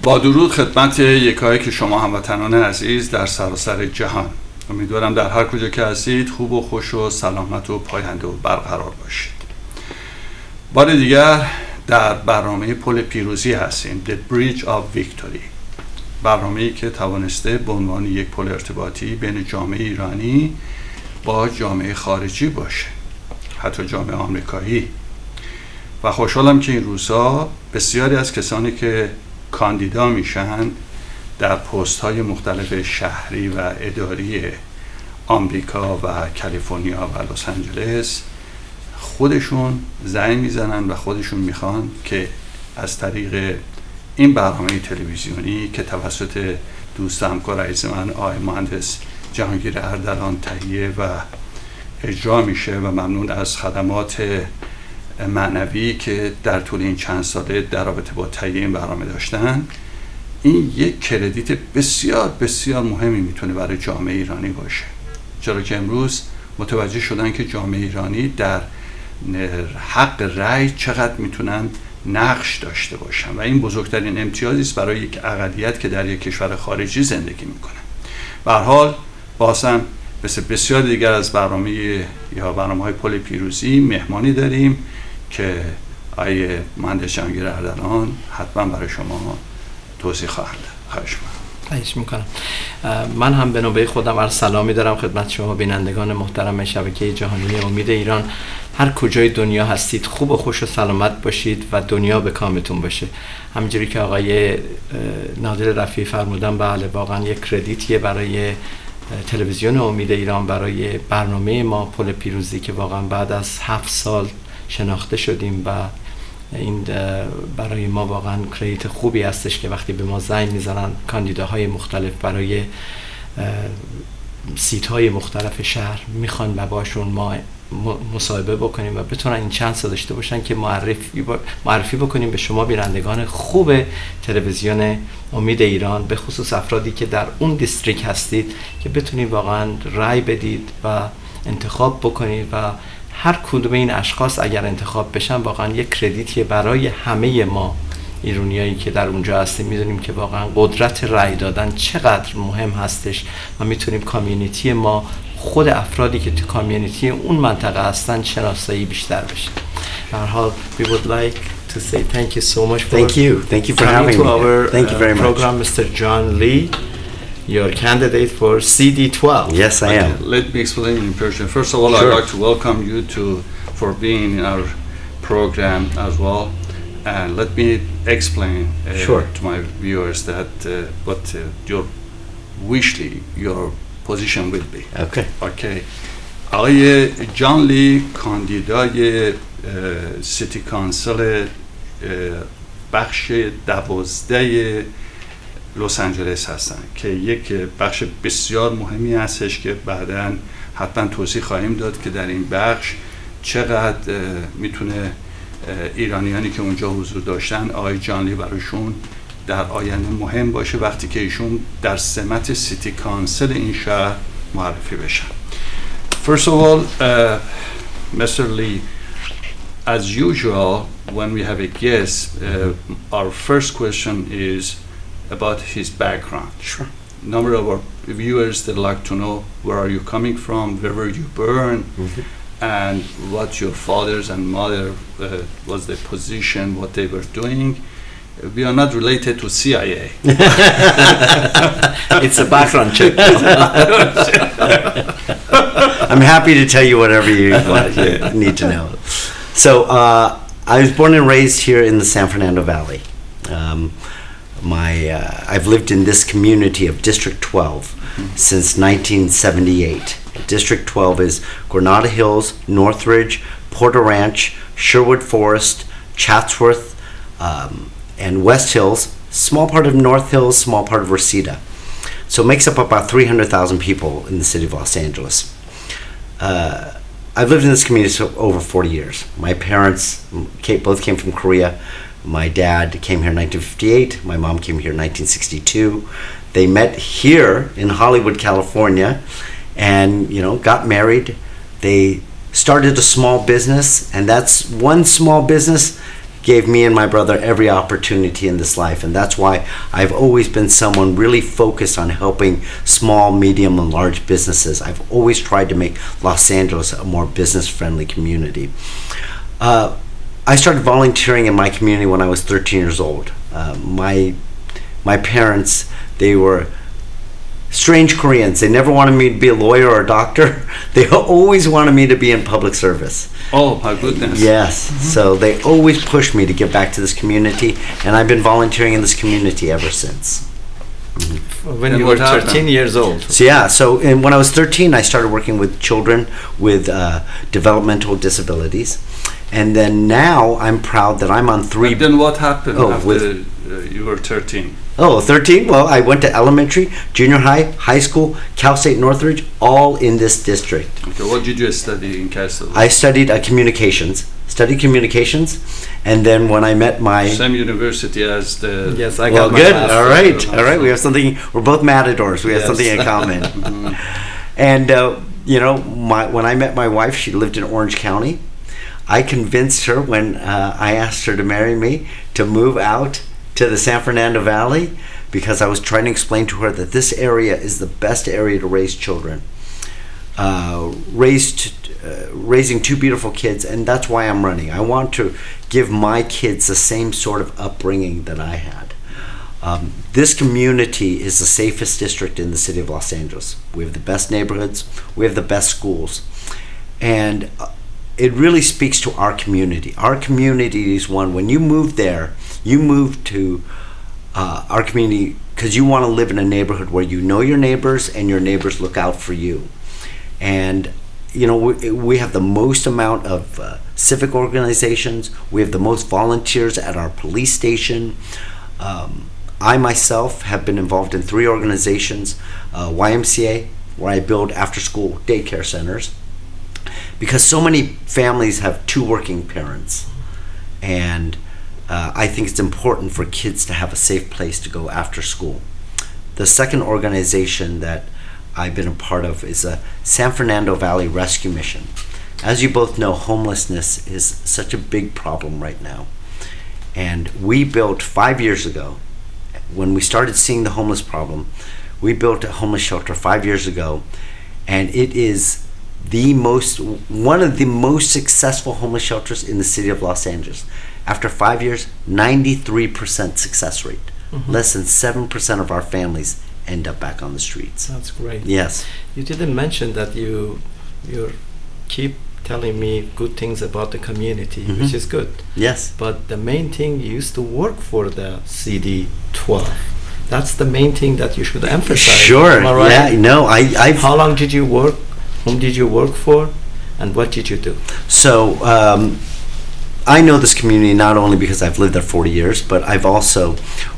با درود خدمت یکایی که شما هموطنان عزیز در سراسر جهان. امیدوارم در هر کجا که هستید خوب و خوش و سلامت و پاینده و برقرار باشید. بار دیگر در برنامه پل پیروزی هستیم، The Bridge of Victory، برنامه‌ای که توانسته به عنوان یک پل ارتباطی بین جامعه ایرانی با جامعه خارجی باشه، حتی جامعه آمریکایی. و خوشحالم که این روزها بسیاری از کسانی که کاندیدا میشن در پست های مختلف شهری و اداری آمریکا و کالیفرنیا و لس آنجلس خودشون زنگ میزنن و خودشون میخوان که از طریق این برنامه تلویزیونی که توسط دوست همکار عزیز من آقای مهندس جهانگیر اردلان تهیه و اجرا میشه و ممنون از خدمات معنوی که در طول این چند ساله در رابطه با تهیه این برنامه داشتن، این یک کردیت بسیار بسیار مهمی میتونه برای جامعه ایرانی باشه، چرا که امروز متوجه شدن که جامعه ایرانی در حق رأی چقدر میتونن نقش داشته باشن و این بزرگترین امتیازی است برای یک اقلیت که در یک کشور خارجی زندگی میکنه. به هر حال بازم مثل بسیار دیگر از برنامه‌های پل پیروزی مهمانی داریم که آقای مهندس جهانگیر اردلان حتما برای شما توضیح خواهند داد. خواهش میکنم. من هم به نوبه خودم عرض سلامی دارم خدمت شما بینندگان محترم شبکه جهانی امید ایران. هر کجای دنیا هستید خوب و خوش و سلامت باشید و دنیا به کامتون باشه. همونجوری که آقای نادر رفیعی فرمودن، بله واقعا یک کردیتیه برای تلویزیون امید ایران، برای برنامه ما پل پیروزی که واقعا بعد از 7 سال شناخته شدیم و این برای ما واقعا کردیت خوبی هستش که وقتی به ما زنگ میزنن کاندیداهای مختلف برای سیت های مختلف شهر میخوان و باشون ما مصاحبه بکنیم و بتونن این چانس داشته باشن که معرفی بکنیم به شما بینندگان خوب تلویزیون امید ایران، به خصوص افرادی که در اون دیستریک هستید، که بتونید واقعا رای بدید و انتخاب بکنید و هر کدوم این اشخاص اگر انتخاب بشن واقعا یک کردیتیه برای همه ما ایرانیایی که در اونجا هستیم. میدونیم که واقعا قدرت رای دادن چقدر مهم هستش و میتونیم کامیونیتی ما، خود افرادی که تو کامیونیتی اون منطقه هستن، شناسایی بیشتر بشه. به هر حال we would like to say thank you so much for thank you for having to me. our Thank you very program, much. Mr. John Lee. You're candidate for CD12. Yes, I am. Let me explain in Persian. First of all, Sure. I'd like to welcome you for being in our program as well. And let me explain Sure. to my viewers that what your position will be. Okay. Okay. آقای جان لی کاندیدای سیتی کانسل بخش 12 لس آنجلس هستن که یک بخش بسیار مهمی هستش که بعداً حتما توضیح خواهیم داد که در این بخش چقدر میتونه ایرانیانی که اونجا حضور داشتن آقای جان لی براشون در آینده مهم باشه وقتی که ایشون در سمت سیتی کانسل این شهر معرفی بشن. First of all, Mr. Lee, as usual, when we have a guest, our first question is about his background. Sure. Number of our viewers, they'd like to know where are you coming from, where were you born, and what your fathers and mother was the position, what they were doing. We are not related to CIA. It's a background check. I'm happy to tell you whatever you need to know. So, I was born and raised here in the San Fernando Valley. I've lived in this community of District 12 since 1978. District 12 is Granada Hills, Northridge, Porter Ranch, Sherwood Forest, Chatsworth, and West Hills, small part of North Hills, small part of Reseda. So it makes up about 300,000 people in the city of Los Angeles. I've lived in this community for over 40 years. My parents both came from Korea. My dad came here in 1958. My mom came here in 1962. They met here in Hollywood, California, and got married. They started a small business, and that's one small business gave me and my brother every opportunity in this life, and that's why I've always been someone really focused on helping small, medium, and large businesses. I've always tried to make Los Angeles a more business-friendly community. I started volunteering in my community when I was 13 years old. My parents, they were strange Koreans. They never wanted me to be a lawyer or a doctor. They always wanted me to be in public service. Oh, my goodness. Yes. So they always pushed me to give back to this community, and I've been volunteering in this community ever since. When you were 13 years old. So when I was 13, I started working with children with developmental disabilities. And then now I'm proud that I'm on 3. But then what happened after you were 13? 13? Well, I went to elementary, junior high, high school, Cal State Northridge, all in this district. Okay, what did you study in Cal State? I studied communications, and then when I met my... Same university as the... Yes, I got my good. All right. We have something, we're both matadors. We have something in common. And, when I met my wife, she lived in Orange County. I convinced her when I asked her to marry me to move out to the San Fernando Valley, because I was trying to explain to her that this area is the best area to raise children. Raising 2 beautiful kids, and that's why I'm running. I want to give my kids the same sort of upbringing that I had. This community is the safest district in the city of Los Angeles. We have the best neighborhoods, we have the best schools, and it really speaks to our community. Our community is one, when you move there, you move to our community because you want to live in a neighborhood where you know your neighbors and your neighbors look out for you. And we have the most amount of civic organizations. We have the most volunteers at our police station. I myself have been involved in 3 organizations, YMCA, where I build after-school daycare centers, because so many families have 2 working parents, and I think it's important for kids to have a safe place to go after school. The second organization that I've been a part of is a San Fernando Valley Rescue Mission. As you both know, homelessness is such a big problem right now. And we built 5 years ago, when we started seeing the homeless problem, we built a homeless shelter 5 years ago, and it is one of the most successful homeless shelters in the city of Los Angeles. After 5 years, 93% success rate. Less than 7% of our families end up back on the streets. That's great. Yes. You didn't mention that you keep telling me good things about the community, which is good. Yes. But the main thing, you used to work for the CD 12. That's the main thing that you should emphasize. Sure. Am I right? Yeah. No. How long did you work? Whom did you work for? And what did you do? So I know this community not only because I've lived there 40 years, but I've also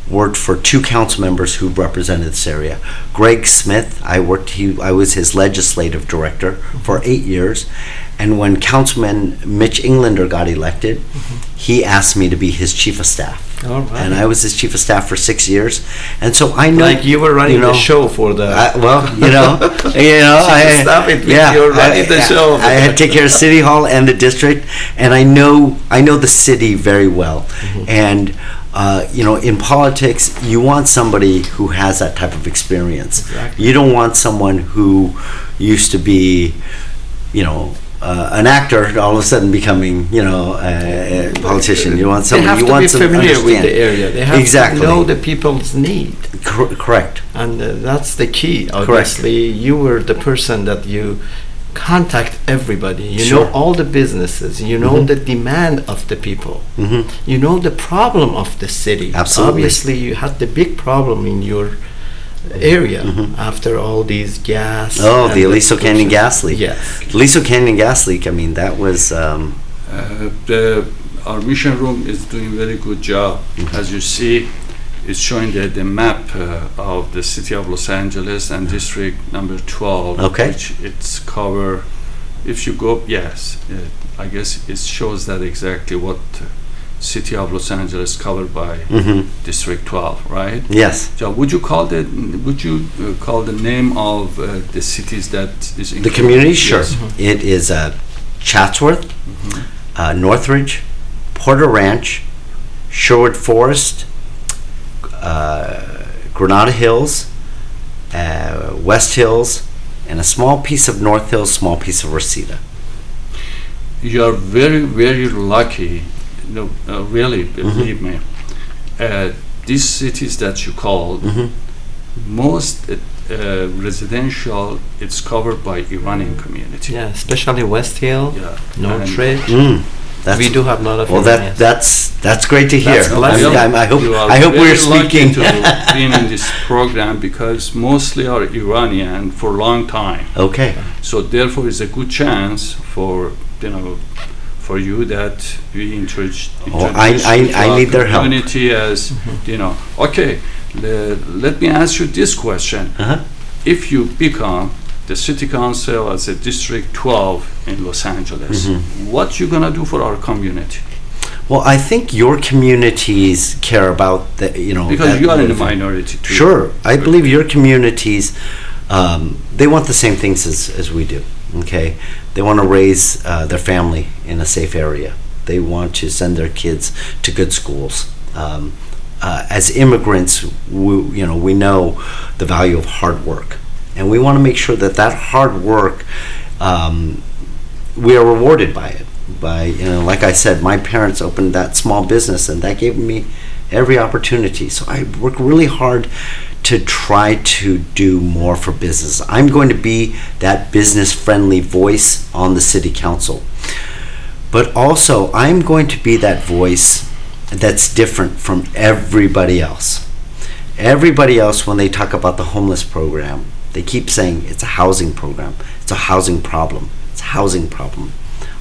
worked for 2 council members who represented this area. Greg Smith, I was his legislative director for 8 years, and when Councilman Mitch Englander got elected, he asked me to be his chief of staff. All right. And I was his chief of staff for 6 years, and so I know. Like you were running the show for the. You're running the show. I had to take care of City Hall and the district, and I know the city very well. And in politics, you want somebody who has that type of experience. Exactly. You don't want someone who used to be, an actor all of a sudden becoming, a politician. You want somebody. They have to be familiar with the area. They have to know the people's need. Correct. And that's the key. Obviously, you were the person that you contact everybody. You know all the businesses. You know the demand of the people. You know the problem of the city. Absolutely. Obviously, you had the big problem in your area after all these gas. Oh, the Aliso Canyon gas leak. Yes. Aliso Canyon gas leak, I mean, that was... our mission room is doing a very good job. As you see, it's showing the map of the city of Los Angeles and district number 12, which it's cover. If you go, I guess it shows that exactly what city of Los Angeles covered by District 12, right? Yes. So would you call the name of the cities that is included? The community? Sure. Yes. It is Chatsworth, Northridge, Porter Ranch, Sherwood Forest, Granada Hills, West Hills, and a small piece of North Hills, small piece of Reseda. You are very, very lucky. No, really, believe me. These cities that you called, most residential, it's covered by Iranian community. Yeah, especially West Hill, Yeah. Northridge. We do have a lot of Well, Iranians. that's great to hear. That's a blessing. I hope we're speaking. to be in this program because mostly are Iranian for a long time. Okay. So therefore, it's a good chance for for you that we introduce I need their help. community as Okay, let me ask you this question: if you become the city council as a District 12 in Los Angeles, what you gonna do for our community? Well, I think your communities care about the Because you are in the minority too. Sure, I believe your communities they want the same things as we do. Okay, they want to raise their family in a safe area. They want to send their kids to good schools. As immigrants, we know the value of hard work, and we want to make sure that hard work we are rewarded by it. Like I said, my parents opened that small business, and that gave me every opportunity. So I work really hard to try to do more for business. I'm going to be that business-friendly voice on the city council. But also, I'm going to be that voice that's different from everybody else. Everybody else, when they talk about the homeless program, they keep saying it's a housing program. It's a housing problem. It's a housing problem.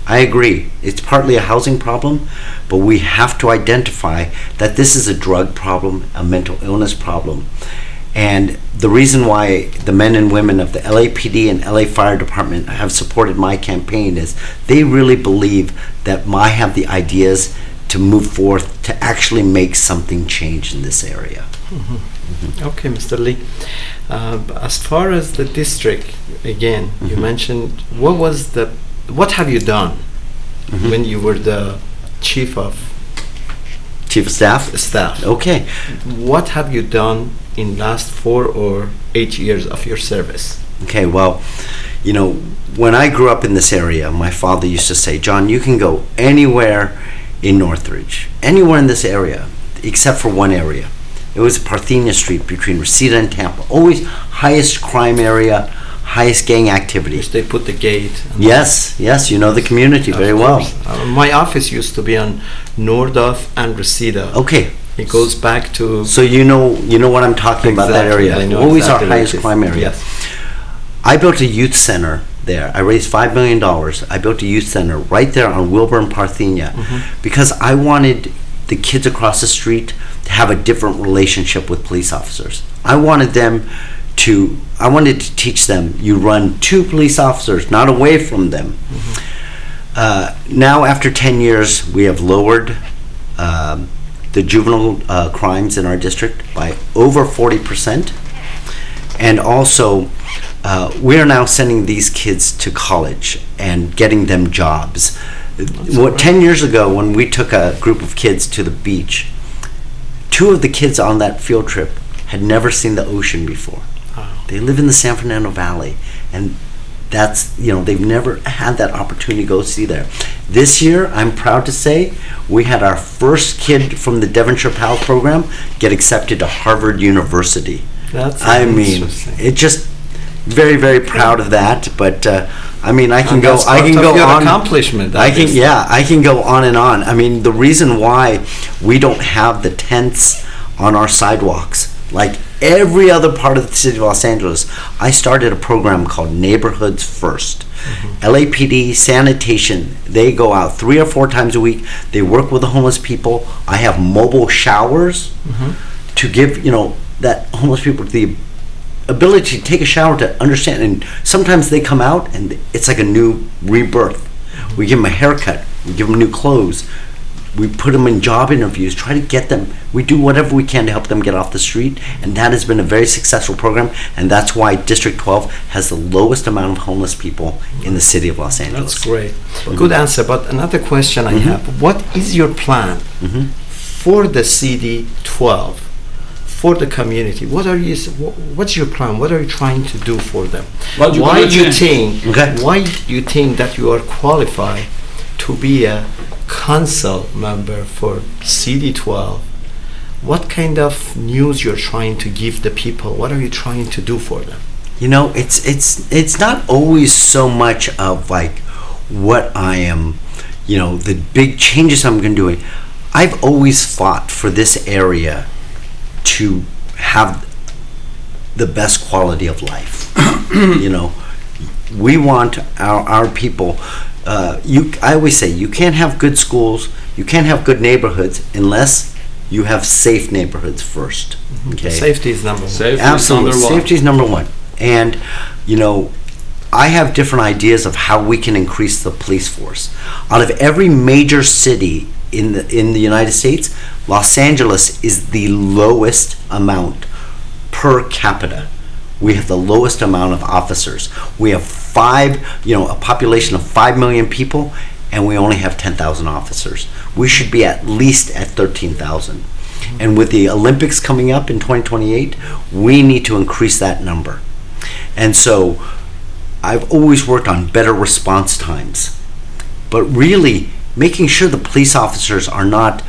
I agree. It's partly a housing problem, but we have to identify that this is a drug problem, a mental illness problem. And the reason why the men and women of the LAPD and LA Fire Department have supported my campaign is they really believe that I have the ideas to move forth to actually make something change in this area. Okay, Mr. Lee. As far as the district, again, you mentioned what have you done when you were the chief of staff? Okay. What have you done in last 4 or 8 years of your service? Okay, well, when I grew up in this area, my father used to say, John, you can go anywhere in Northridge, anywhere in this area, except for one area. It was Parthenia Street between Reseda and Tampa. Always highest crime area, highest gang activity. Which they put the gate. Yes, you know the community very well. My office used to be on Nordoff and Reseda. Okay. It goes back to... So you know what I'm talking about, that area. I know Always exactly our highest crime area. Yes. I built a youth center there. I raised $5 million. I built a youth center right there on Wilbur and Parthenia because I wanted the kids across the street to have a different relationship with police officers. I wanted to teach them you run to police officers, not away from them. Now, after 10 years, we have lowered the juvenile crimes in our district by over 40%. And also, we are now sending these kids to college and getting them jobs. 10 years ago, when we took a group of kids to the beach, 2 of the kids on that field trip had never seen the ocean before. They live in the San Fernando Valley, and they've never had that opportunity to go see there. This year, I'm proud to say, we had our first kid from the Devonshire PAL program get accepted to Harvard University. Interesting. It just very, very proud of that. But I can go on. Accomplishment. I can go on and on. I mean, the reason why we don't have the tents on our sidewalks like every other part of the city of Los Angeles, I started a program called Neighborhoods First. LAPD, sanitation, they go out 3 or 4 times a week. They work with the homeless people. I have mobile showers to give, that homeless people the ability to take a shower, to understand. And sometimes they come out and it's like a new rebirth. We give them a haircut. We give them new clothes. We put them in job interviews, try to get them. We do whatever we can to help them get off the street, and that has been a very successful program, and that's why District 12 has the lowest amount of homeless people in the city of Los Angeles. That's great. Good answer, but another question I have. What is your plan for the CD12, for the community, what's your plan? What are you trying to do for them? Why do you think that you are qualified to be a council member for CD12? What kind of news you're trying to give the people? What are you trying to do for them? You know, it's not always so much of like what I am, you know, the big changes I'm going to do. I've always fought for this area to have the best quality of life. You know, we want our people. I always say you can't have good schools, you can't have good neighborhoods unless you have safe neighborhoods first. Okay, safety is number one. Absolutely, safety is number one. And you know, I have different ideas of how we can increase the police force. Out of every major city in the United States, Los Angeles is the lowest amount per capita. We have the lowest amount of officers. We have a population of 5 million people, and we only have 10,000 officers. We should be at least at 13,000. And with the Olympics coming up in 2028, we need to increase that number. And so I've always worked on better response times, but really making sure the police officers are not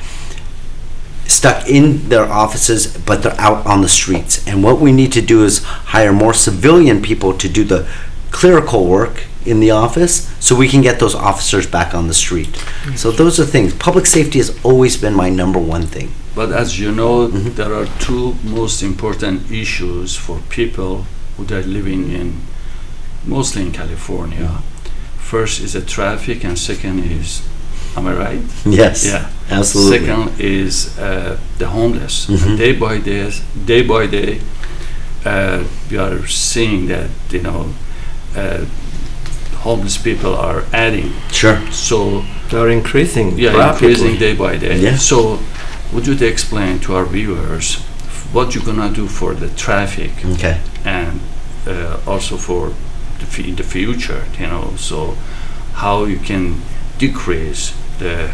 stuck in their offices, but they're out on the streets. And what we need to do is hire more civilian people to do the clerical work in the office so we can get those officers back on the street. So those are things. Public safety has always been my number one thing. But as you know, there are two most important issues for people who are living in, mostly in California. First is the traffic, and second is, am I right? Yes. Yeah. Absolutely. Second is the homeless. Day by day, we are seeing that homeless people are adding. Sure. So they're increasing. Yeah, increasing day by day. Yeah. So would you explain to our viewers what you're gonna do for the traffic? Okay. And also for in the future, so how you can decrease the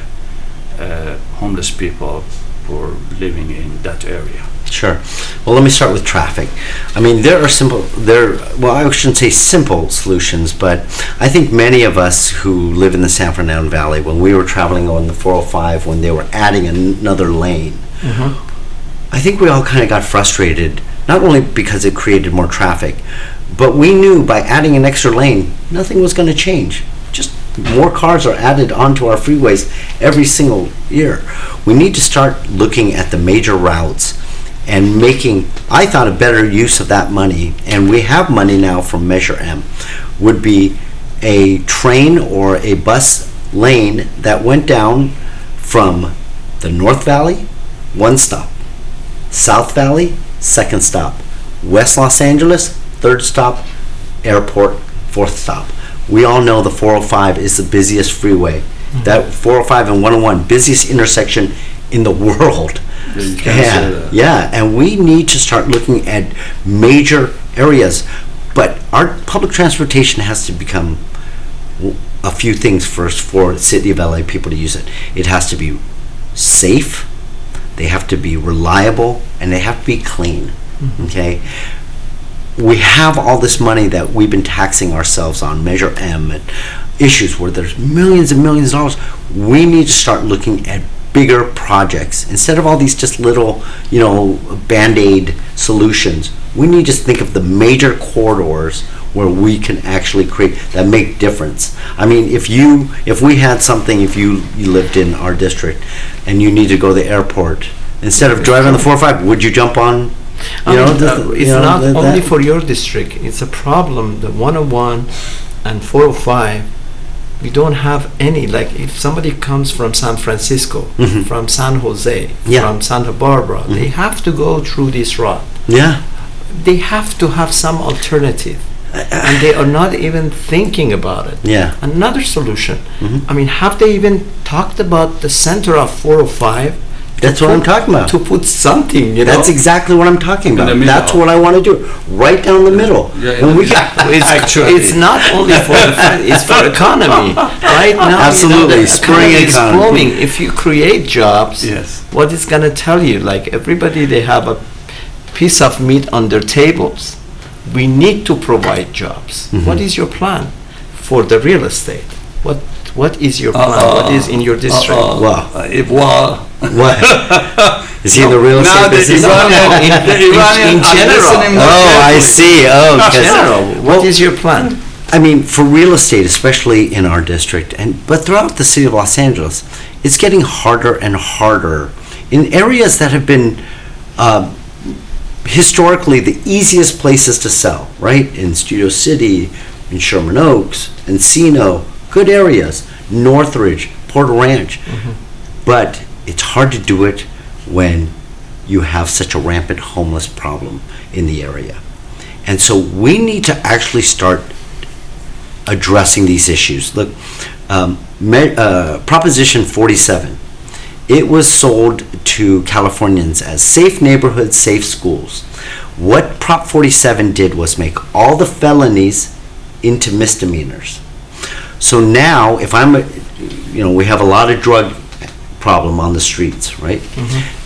homeless people for living in that area. Sure. Well, let me start with traffic. I mean, I shouldn't say simple solutions, but I think many of us who live in the San Fernando Valley, when we were traveling on the 405, when they were adding another lane, I think we all kind of got frustrated, not only because it created more traffic, but we knew by adding an extra lane, nothing was going to change. Just more cars are added onto our freeways every single year. We need to start looking at the major routes and making, I thought, a better use of that money, and we have money now from Measure M, would be a train or a bus lane that went down from the North Valley, one stop, South Valley, second stop, West Los Angeles, third stop, airport, fourth stop. We all know the 405 is the busiest freeway. That 405 and 101, busiest intersection in the world. Yeah, and we need to start looking at major areas. But our public transportation has to become a few things first for the City of LA people to use it. It has to be safe, they have to be reliable, and they have to be clean. Okay? We have all this money that we've been taxing ourselves on, Measure M, and issues where there's millions and millions of dollars. We need to start looking at bigger projects instead of all these just little, band-aid solutions. We need to think of the major corridors where we can actually create that make difference. I mean, if we had something, if you lived in our district and you need to go to the airport, instead of driving the 405, would you jump on? It's not only for your district. It's a problem. The 101 and 405, we don't have any. Like if somebody comes from San Francisco, from San Jose, from Santa Barbara, they have to go through this route. Yeah. They have to have some alternative. And they are not even thinking about it. Yeah. Another solution. I mean, have they even talked about the center of 405 That's what I'm talking about. To put something, you know. That's exactly what I'm talking about. middle. That's what I want to do. Right down the middle. Yeah, When we It's not only for it's for economy. Right now, Absolutely. the Spring economy is economy. booming. If you create jobs, Yes. what it's going to tell you, like everybody, they have a piece of meat on their tables. We need to provide jobs. What is your plan for the real estate? What is your plan? What is in your district? Wow. Well, What? Is he in the real estate business? In general. Oh, I see. Oh, In 'cause- general, what is your plan? I mean, for real estate, especially in our district, but throughout the city of Los Angeles, it's getting harder and harder in areas that have been historically the easiest places to sell, right? In Studio City, in Sherman Oaks, Encino, good areas, Northridge, Porter Ranch. But it's hard to do it when you have such a rampant homeless problem in the area. And so we need to actually start addressing these issues. Look, Proposition 47, it was sold to Californians as safe neighborhoods, safe schools. What Prop 47 did was make all the felonies into misdemeanors. So now, if we have a lot of drug problem on the streets, right?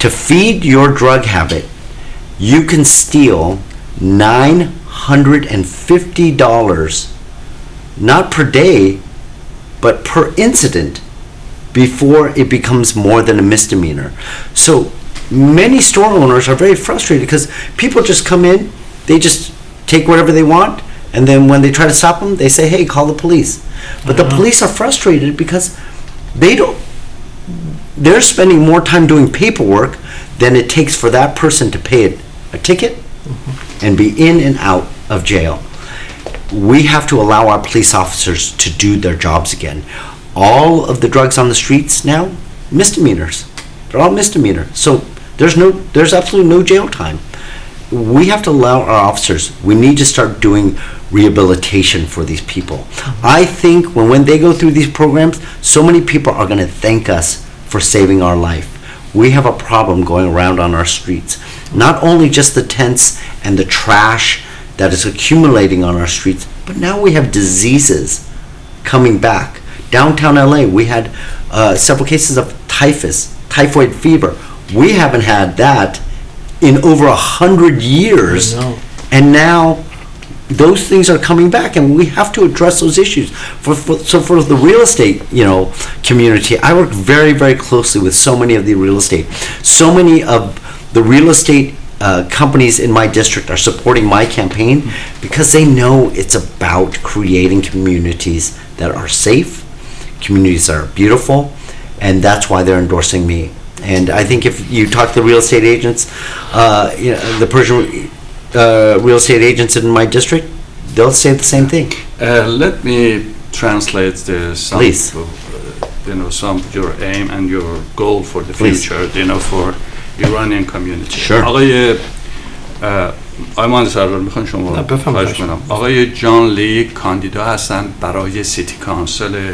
To feed your drug habit, you can steal $950, not per day, but per incident, before it becomes more than a misdemeanor. So many store owners are very frustrated because people just come in, they just take whatever they want, and then when they try to stop them, they say, hey, call the police. But the police are frustrated because they're spending more time doing paperwork than it takes for that person to pay a ticket and be in and out of jail. We have to allow our police officers to do their jobs again. All of the drugs on the streets now, misdemeanors. They're all misdemeanor. So there's absolutely no jail time. We have to allow our officers, we need to start doing rehabilitation for these people. I think when they go through these programs, so many people are going to thank us for saving our life. We have a problem going around on our streets. Not only just the tents and the trash that is accumulating on our streets, but now we have diseases coming back. Downtown LA, we had several cases of typhoid fever. We haven't had that in over 100 years. And now those things are coming back, and we have to address those issues. For the real estate, community, I work very, very closely with so many of the real estate. So many of the real estate companies in my district are supporting my campaign because they know it's about creating communities that are safe, communities that are beautiful, and that's why they're endorsing me. And I think if you talk to the real estate agents, the Persian real estate agents in my district, they'll say the same thing. Let me translate some of your aim and your goal for the future, for Iranian community. Sure. آقای مهندس اردلان میخوان شما خواهش کنم. آقای جان لی کاندیدا هستند برای سیتی کانسل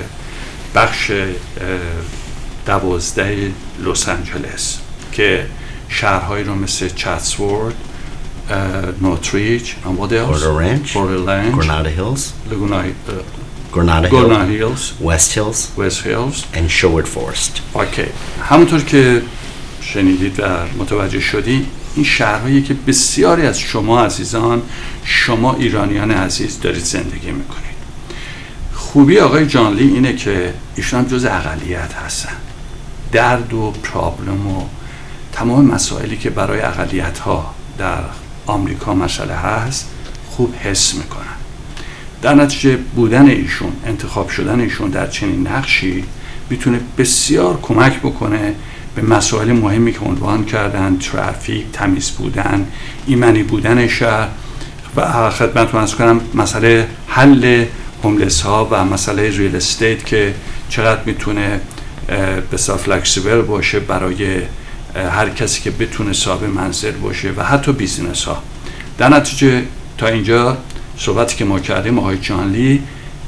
بخش 12 لس آنجلس که شهرهایی رو مثل چاتسورد، نورتریج، Porter Ranch, Granada Hills, Granada Hills, West Hills, and Sherwood Forest. اوکی. همونطور که شنیدید و متوجه شدید، این شهرهایی که بسیاری از شما عزیزان، شما ایرانیان عزیز دارید زندگی میکنید. خوبی آقای جانلی اینه که ایشون جز اقلیت هستن. درد و پرابلم و تمام مسائلی که برای اقلیت ها در آمریکا مسئله هست خوب حس میکنن. در نتیجه بودن ایشون، انتخاب شدن ایشون در چنین نقشی میتونه بسیار کمک بکنه به مسائل مهمی که عنوان کردن، ترافیک، تمیز بودن، ایمنی بودن شهر و خدمتتون عرض کنم مسئله حل هوملس ها و مسئله ریل استیت که چقدر میتونه بسیار فلکسیبل باشه برای هر کسی که بتونه صاحب منزل باشه و حتی بیزینس ها. در نتیجه تا اینجا صحبتی که ما کردیم آقای جانلی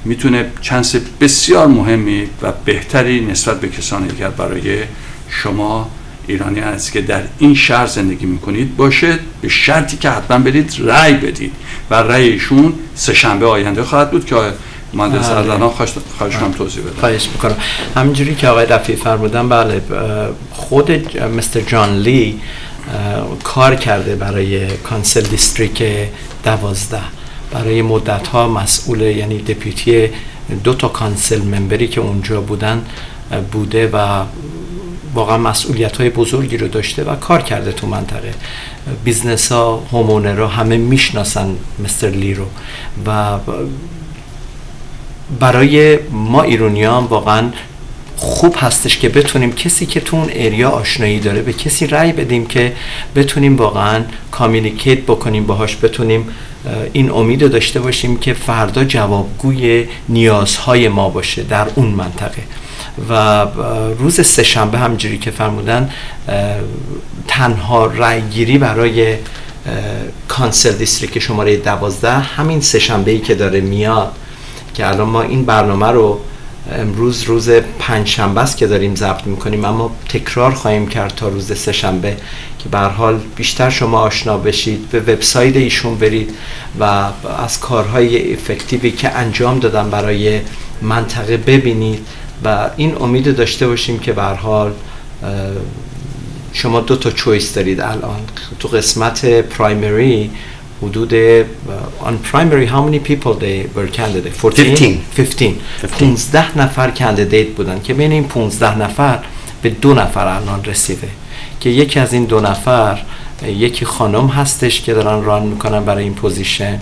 میتونه چانس بسیار مهمی و بهتری نسبت به کسان دیگر برای شما ایرانی هست که در این شهر زندگی میکنید باشه، به شرطی که حتما برید رأی بدید و رأی ایشون سه‌شنبه آینده خواهد بود که مهندس اردلان خواهشم توضیح بده. خواهش میکنم. همینجوری که آقای رفیعی فرمودن، بله، خود مستر جان لی کار کرده برای کانسل دیستریک 12، برای مدت ها مسئول، یعنی دپیوتی 2 تا کانسل ممبری که اونجا بوده و واقعا مسئولیت های بزرگی رو داشته و کار کرده تو منطقه. بیزنس ها، هومونر ها همه میشناسن مستر لی رو و برای ما ایرانیان واقعا خوب هستش که بتونیم کسی که تو اون ایریا آشنایی داره به کسی رأی بدیم که بتونیم واقعا کامیونیکیت بکنیم باهاش، بتونیم این امید داشته باشیم که فردا جوابگوی نیازهای ما باشه در اون منطقه. و روز سه‌شنبه همجوری که فرمودن تنها رأیگیری برای کانسل دیستریکت شماره 12 همین سه‌شنبه‌ای که داره میاد، که الان ما این برنامه رو امروز روز پنجشنبه است که داریم ضبط میکنیم، اما تکرار خواهیم کرد تا روز سه‌شنبه که به هر حال بیشتر شما آشنا بشید، به وبسایت ایشون برید و از کارهای افکتیوی که انجام دادن برای منطقه ببینید و این امید داشته باشیم که به هر حال شما 2 تا چویس دارید الان تو قسمت پرایمری. حدود on primary how many people they were candidate 15 نفر کاندیدیت بودن که بین این 15 نفر به 2 نفر الان رسیده، که یکی از این 2 نفر یکی خانم هستش که دارن ران میکنن برای این پوزیشن،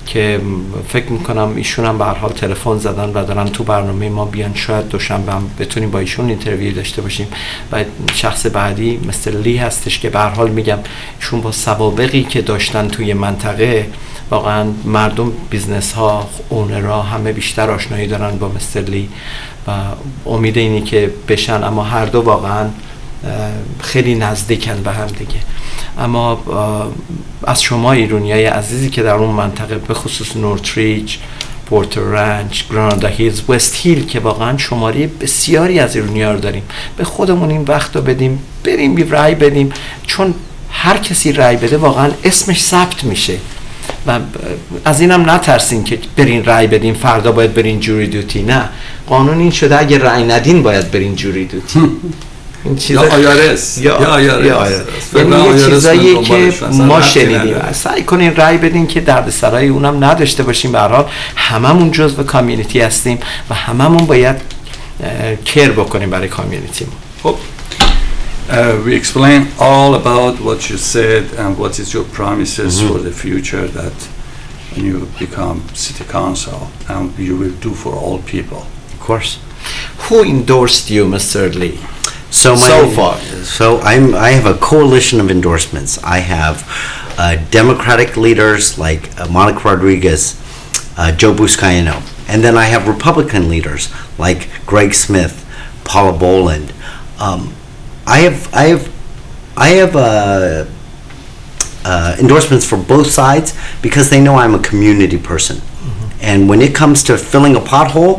که فکر میکنم ایشون هم به هر حال تلفن زدن و دارن تو برنامه ما بیان، شاید دوشنبه هم بتونیم با ایشون اینترویو داشته باشیم. و شخص بعدی مستر لی هستش که به هر حال میگم ایشون با سوابقی که داشتن توی منطقه واقعا مردم، بیزنس ها، اونرها همه بیشتر آشنایی دارن با مستر لی و امید اینی که بشن، اما هر دو واقعا خیلی نزدیکن به هم دیگه. اما از شما ایرانیای عزیزی که در اون منطقه به خصوص نورتریج، پورتر رنچ، گرانادا هیلز، وست هیل که واقعا شماره بسیاری از ایرانی‌ها رو داریم، به خودمون این وقت رو بدیم، بریم رأی بدیم، چون هر کسی رأی بده واقعا اسمش ثبت میشه و از اینم نترسین که برین رأی بدین فردا باید برین جوری دوتی. نه، قانون این شده اگه رأی ندین باید برین جوری دوتی. یا آیارس یعنی یه چیزایی که ما شنیدیم. سعی کنین رأی بدین که دردسرای اونم نداشته باشیم. به هر حال هممون جزو کامیونیتی هستیم و هممون باید کیر بکنیم برای کامیونیتی ما. خب we explain all about what you said and what is your promises for the future that when you become city council and you will do for all people. Of course. Who endorsed you, Mr. Lee? So far. So I have a coalition of endorsements. I have Democratic leaders like Monica Rodriguez, Joe Buscaino, and then I have Republican leaders like Greg Smith, Paula Boland. I have endorsements for both sides because they know I'm a community person. And when it comes to filling a pothole,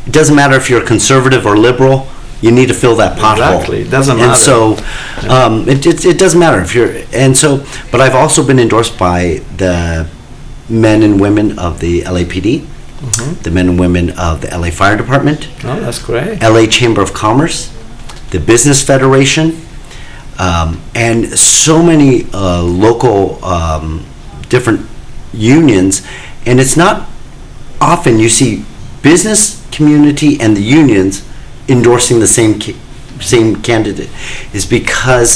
it doesn't matter if you're conservative or liberal. You need to fill that pothole. Exactly, it doesn't matter. And so it doesn't matter if you're. And so, but I've also been endorsed by the men and women of the LAPD, the men and women of the LA Fire Department. Oh, that's great. LA Chamber of Commerce, the Business Federation, and so many local different unions. And it's not often you see business community and the unions endorsing the same candidate, is because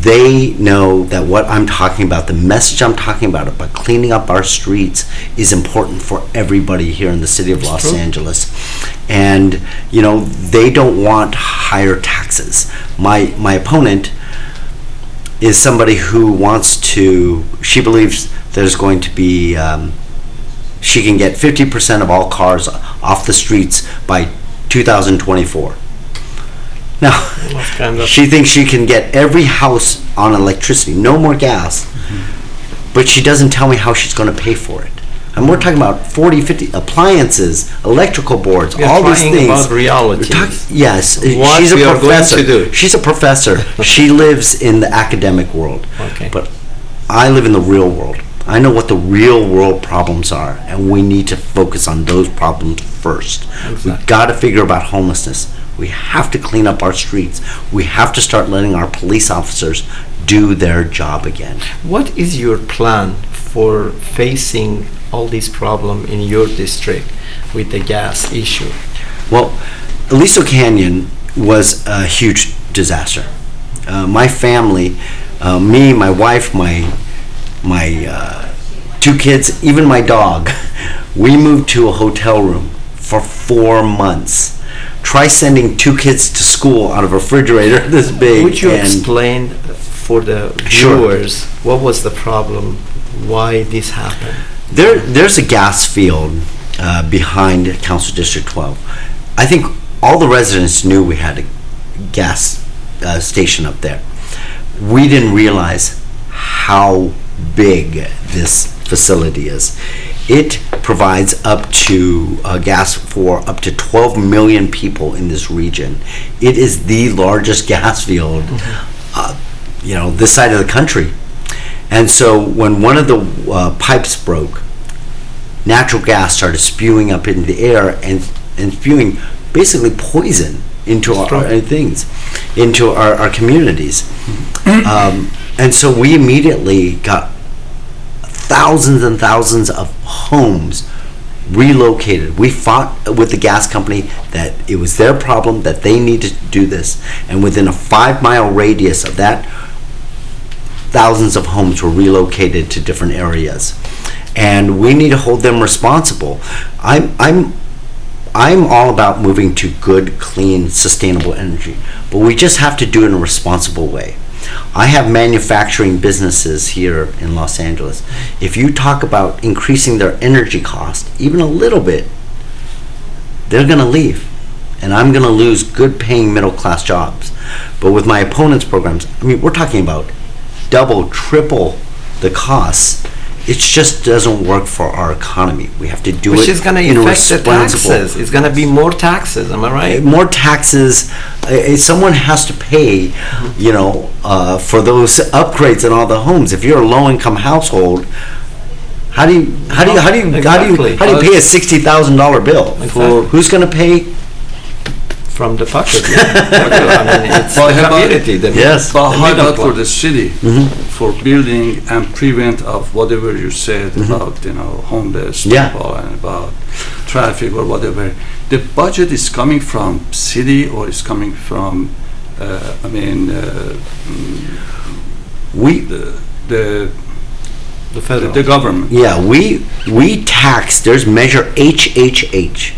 they know that what I'm talking about, the message I'm talking about cleaning up our streets, is important for everybody here in the city of Los Angeles. And you know, they don't want higher taxes. My opponent is somebody who wants to, she believes there's going to be she can get 50% of all cars off the streets by 2024. Now, she thinks she can get every house on electricity, no more gas, but she doesn't tell me how she's going to pay for it. And we're talking about 40, 50 appliances, electrical boards, all these things. We're talking about reality. Yes, What she's a we are going professor. to do. She's a professor. She lives in the academic world. Okay. But I live in the real world. I know what the real world problems are, and we need to focus on those problems first. Exactly. We've got to figure about homelessness. We have to clean up our streets. We have to start letting our police officers do their job again. What is your plan for facing all these problems in your district with the gas issue? Well, Aliso Canyon was a huge disaster. My family, me, my wife, my 2 kids, even my dog, we moved to a hotel room for 4 months. Try sending 2 kids to school out of a refrigerator this big. Would you explain for the viewers what was the problem, why this happened? There's a gas field behind Council District 12. I think all the residents knew we had a gas station up there. We didn't realize how big this facility is. It provides up to gas for up to 12 million people in this region. It is the largest gas field, this side of the country. And so when one of the pipes broke, natural gas started spewing up into the air and spewing basically poison into into our communities. And so we immediately got thousands and thousands of homes relocated. We fought with the gas company that it was their problem, that they needed to do this. And within a 5-mile radius of that, thousands of homes were relocated to different areas. And we need to hold them responsible. I'm all about moving to good, clean, sustainable energy, but we just have to do it in a responsible way. I have manufacturing businesses here in Los Angeles. If you talk about increasing their energy cost even a little bit, they're going to leave. And I'm going to lose good paying middle class jobs. But with my opponent's programs, we're talking about double, triple the costs. It just doesn't work for our economy. We have to do Which it is going to in a affect the responsible. taxes. It's going to be more taxes. Am I right? More taxes. Someone has to pay, for those upgrades in all the homes. If you're a low-income household, how do you pay a $60,000 bill? Exactly. Who's going to pay? From the pocket. It's the community. Yes. But how about for the city, for building and prevent of whatever you said about homeless people and about traffic or whatever? The budget is coming from city or is coming from the government? Yeah, we tax. There's measure HHH,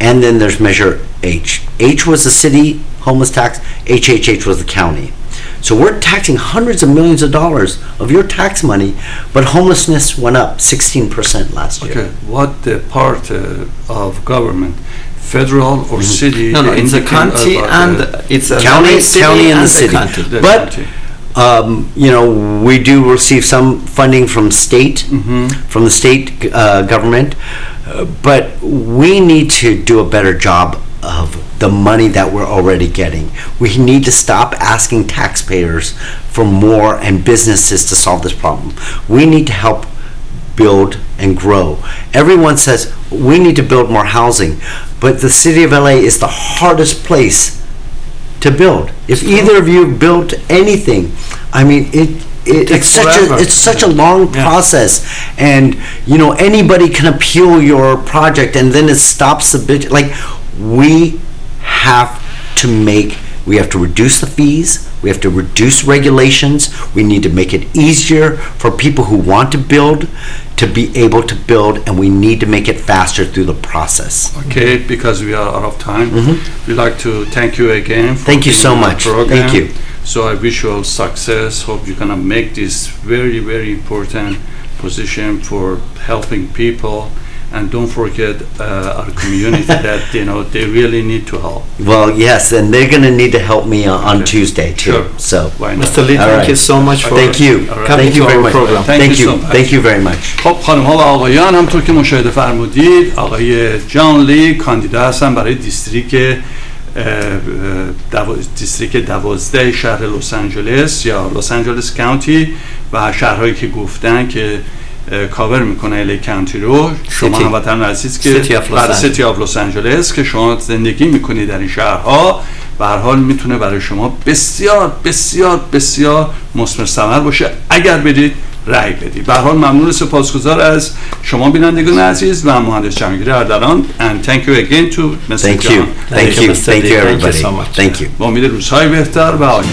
and then there's measure H. H was the city homeless tax. HHH was the county. So we're taxing hundreds of millions of dollars of your tax money, but homelessness went up 16% last year. Okay, what the part of government, federal or city? No, it's a county and it's a county and the city. But we do receive some funding from from the state government, but we need to do a better job of the money that we're already getting. We need to stop asking taxpayers for more and businesses to solve this problem. We need to help build and grow. Everyone says we need to build more housing, but the city of LA is the hardest place to build. If either of you built anything, it's such a long process, and anybody can appeal your project and then it stops the bid. We have to reduce the fees, we have to reduce regulations, we need to make it easier for people who want to build to be able to build, and we need to make it faster through the process. Okay, because we are out of time, we'd like to thank you again for thank you so much. Program. Thank you. So I wish you all success. Hope you're gonna make this very, very important position for helping people and don't forget our community that they really need to help. Well, yes, and they're going to need to help me on Okay. Tuesday too. Sure. So, Why not? Mr. Lee, All thank right. you so much for thank you. coming Thank you to very our much. program. Thank you so much. Thank you very much. خب خانم ها و آقایان، همطور که مشاهده فرمودید آقای جان لی کاندیدا هستن برای دیستریک 12 شهر لس آنجلس یا لس آنجلس کانتی و شهرهایی که گفتن که کاور میکنه الی کانتی رو. شما هموطنان عزیز که برای سیتی آف لس آنجلس که شما زندگی میکنید در این شهرها، به هر حال میتونه برای شما بسیار بسیار بسیار مثمر ثمر باشه اگر برید رأی بدید. به هر حال ممنون، سپاسگزار از شما بینندگان عزیز و مهندس جهانگیر اردلان. And thank you again to Mr. Thank you. John. Thank you. Thank you, everybody. so much. Thank you. با امید روزهای بهتر و عالی.